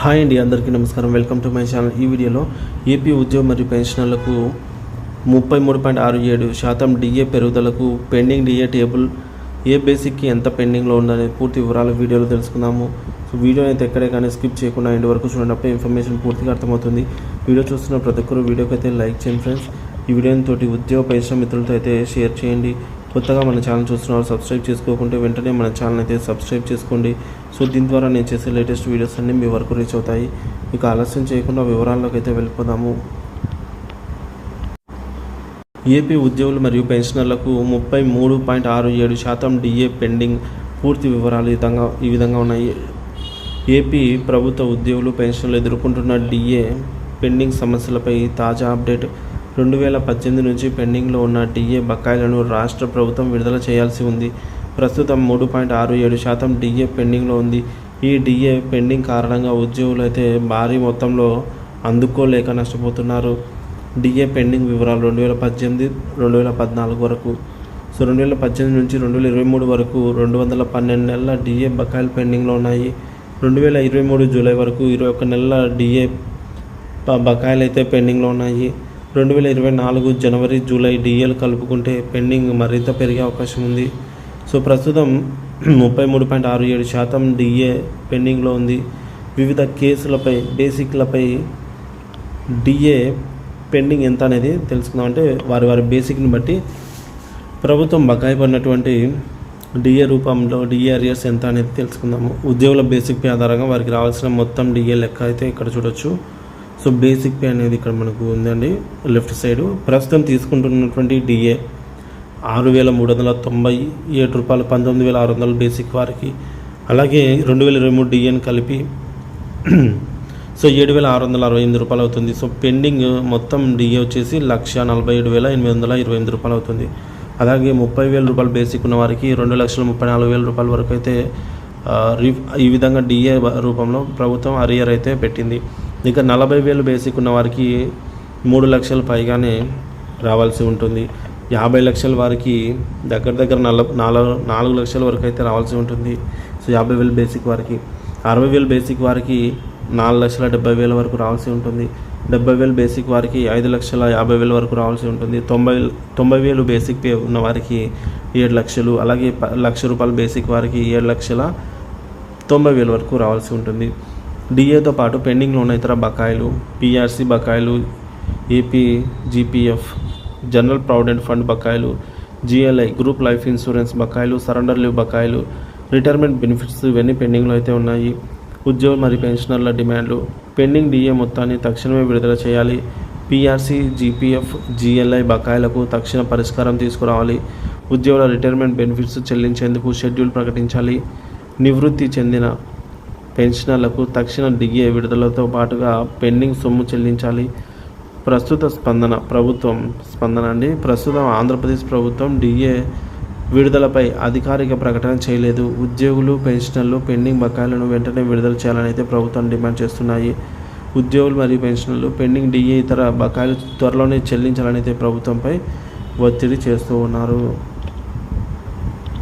Hi అండి, అందరికీ నమస్కారం. Welcome to my channel. ఈ వీడియోలో ఏపీ ఉద్యోగ మరియు పెన్షనర్లకు 33.67% డిఏ పెరుగుదలకు పెండింగ్ డిఏ టేబుల్, ఏ బేసిక్కి ఎంత పెండింగ్లో ఉందనే పూర్తి వివరాలు వీడియోలో తెలుసుకుందాము. సో వీడియో అయితే ఎక్కడే కానీ స్కిప్ చేయకుండా ఎండ్ వరకు చూడనప్పుడు ఇన్ఫర్మేషన్ పూర్తిగా అర్థమవుతుంది. వీడియో చూస్తున్న ప్రతి ఒక్కరు వీడియోకి అయితే లైక్ చేయండి ఫ్రెండ్స్. ఈ వీడియోని తోటి ఉద్యోగ పెన్షన్ మిత్రులతో అయితే షేర్ చేయండి. కొత్తగా మన ఛానల్ చూస్తున్నారు, సబ్స్క్రైబ్ చేసుకోకుంటే వెంటనే మన ఛానల్ అయితే సబ్స్క్రైబ్ చేసుకోండి. సో దీని ద్వారా నేను చేసే లేటెస్ట్ వీడియోస్ అన్నీ మీ వరకు రీచ్ అవుతాయి. ఇక ఆలస్యం చేయకుండా వివరాల్లోకి అయితే వెళ్ళిపోదాము. ఏపీ ఉద్యోగులు మరియు పెన్షనర్లకు 33.67% డిఏ పెండింగ్. పూర్తి వివరాలు ఈ విధంగా ఉన్నాయి. ఏపీ ప్రభుత్వ ఉద్యోగులు పెన్షన్లు ఎదుర్కొంటున్న డిఏ పెండింగ్ సమస్యలపై తాజా అప్డేట్. 2018 నుంచి పెండింగ్లో ఉన్న డిఏ బకాయిలను రాష్ట్ర ప్రభుత్వం విడుదల చేయాల్సి ఉంది. ప్రస్తుతం 3.67% డిఏ పెండింగ్లో ఉంది. ఈ డిఏ పెండింగ్ కారణంగా ఉద్యోగులు అయితే భారీ మొత్తంలో అందుకోలేక నష్టపోతున్నారు. డిఏ పెండింగ్ వివరాలు 2018-2014 వరకు. సో 2018 నుంచి 2023 వరకు 212 నెలల డిఏ బకాయిలు పెండింగ్లో ఉన్నాయి. 2023 జూలై వరకు 21 నెలల డిఏ బకాయిలు అయితే పెండింగ్లో ఉన్నాయి. 2024 జనవరి జూలై డిఏలు కలుపుకుంటే పెండింగ్ మరింత పెరిగే అవకాశం ఉంది. సో ప్రస్తుతం 33.67% డిఏ పెండింగ్లో ఉంది. వివిధ కేసులపై బేసిక్లపై డిఏ పెండింగ్ ఎంత అనేది తెలుసుకుందాం. అంటే వారి బేసిక్ని బట్టి ప్రభుత్వం బకాయి పడినటువంటి డిఏ రూపంలో డిఏ అరియర్స్ ఎంత అనేది తెలుసుకుందాము. ఉద్యోగుల బేసిక్ పే ఆధారంగా వారికి రావాల్సిన మొత్తం డిఏ లెక్క అయితే ఇక్కడ చూడొచ్చు. సో బేసిక్ పే అనేది ఇక్కడ మనకు ఉందండి లెఫ్ట్ సైడు. ప్రస్తుతం తీసుకుంటున్నటువంటి డిఏ 6,397 రూపాయలు, 19,600 బేసిక్ వారికి. అలాగే 2023 డిఏని కలిపి సో 7,668 రూపాయలు అవుతుంది. సో పెండింగ్ మొత్తం డిఏ వచ్చేసి 1,47,828 రూపాయలు అవుతుంది. అలాగే 30,000 రూపాయలు బేసిక్ ఉన్న వారికి 2,34,000 రూపాయల వరకు అయితే ఈ విధంగా డిఏ రూపంలో ప్రభుత్వం అరియర్ అయితే పెట్టింది. ఇక 40,000 బేసిక్ ఉన్న వారికి 3 లక్షల పైగానే రావాల్సి ఉంటుంది. 50 లక్షల వారికి దగ్గర 4 లక్షల వరకు అయితే రావాల్సి ఉంటుంది. సో 50,000 బేసిక్ వారికి. 60,000 బేసిక్ వారికి 4,70,000 వరకు రావాల్సి ఉంటుంది. 70,000 బేసిక్ వారికి 5,50,000 వరకు రావాల్సి ఉంటుంది. 90,000 బేసిక్ పే ఉన్న వారికి 7 లక్షలు. అలాగే 1 లక్ష రూపాయల బేసిక్ వారికి 7,90,000 వరకు రావాల్సి ఉంటుంది. డిఏతో పాటు పెండింగ్లో ఉన్న ఇతర బకాయిలు, పిఆర్సీ బకాయిలు, AP GPF, general provident fund బకాయిలు, జిఎల్ఐ గ్రూప్ లైఫ్ ఇన్సూరెన్స్ బకాయిలు, సరెండర్ లీవ్ బకాయిలు, రిటైర్మెంట్ బెనిఫిట్స్ ఇవన్నీ పెండింగ్లో అయితే ఉన్నాయి. ఉద్యోగులు మరియు పెన్షనర్ల డిమాండ్లు. పెండింగ్ డిఏ మొత్తాన్ని తక్షణమే విడుదల చేయాలి. పిఆర్సీ, జీపీఎఫ్, జిఎల్ఐ బకాయిలకు తక్షణ పరిష్కారం తీసుకురావాలి. ఉద్యోగుల రిటైర్మెంట్ బెనిఫిట్స్ చెల్లించేందుకు షెడ్యూల్ ప్రకటించాలి. నివృత్తి చెందిన పెన్షనర్లకు తక్షణ డిఏ విడుదలతో పాటుగా పెండింగ్ సొమ్ము చెల్లించాలి. ప్రస్తుతం ఆంధ్రప్రదేశ్ ప్రభుత్వం డిఏ విడుదలపై అధికారిక ప్రకటన చేయలేదు. ఉద్యోగులు, పెన్షనర్లు పెండింగ్ బకాయిలను వెంటనే విడుదల చేయాలని అయితే ప్రభుత్వం డిమాండ్ చేస్తున్నాయి. ఉద్యోగులు మరియు పెన్షనర్లు పెండింగ్ డిఏ ఇతర బకాయిలు త్వరలోనే చెల్లించాలని అయితే ప్రభుత్వంపై ఒత్తిడి చేస్తూ ఉన్నారు.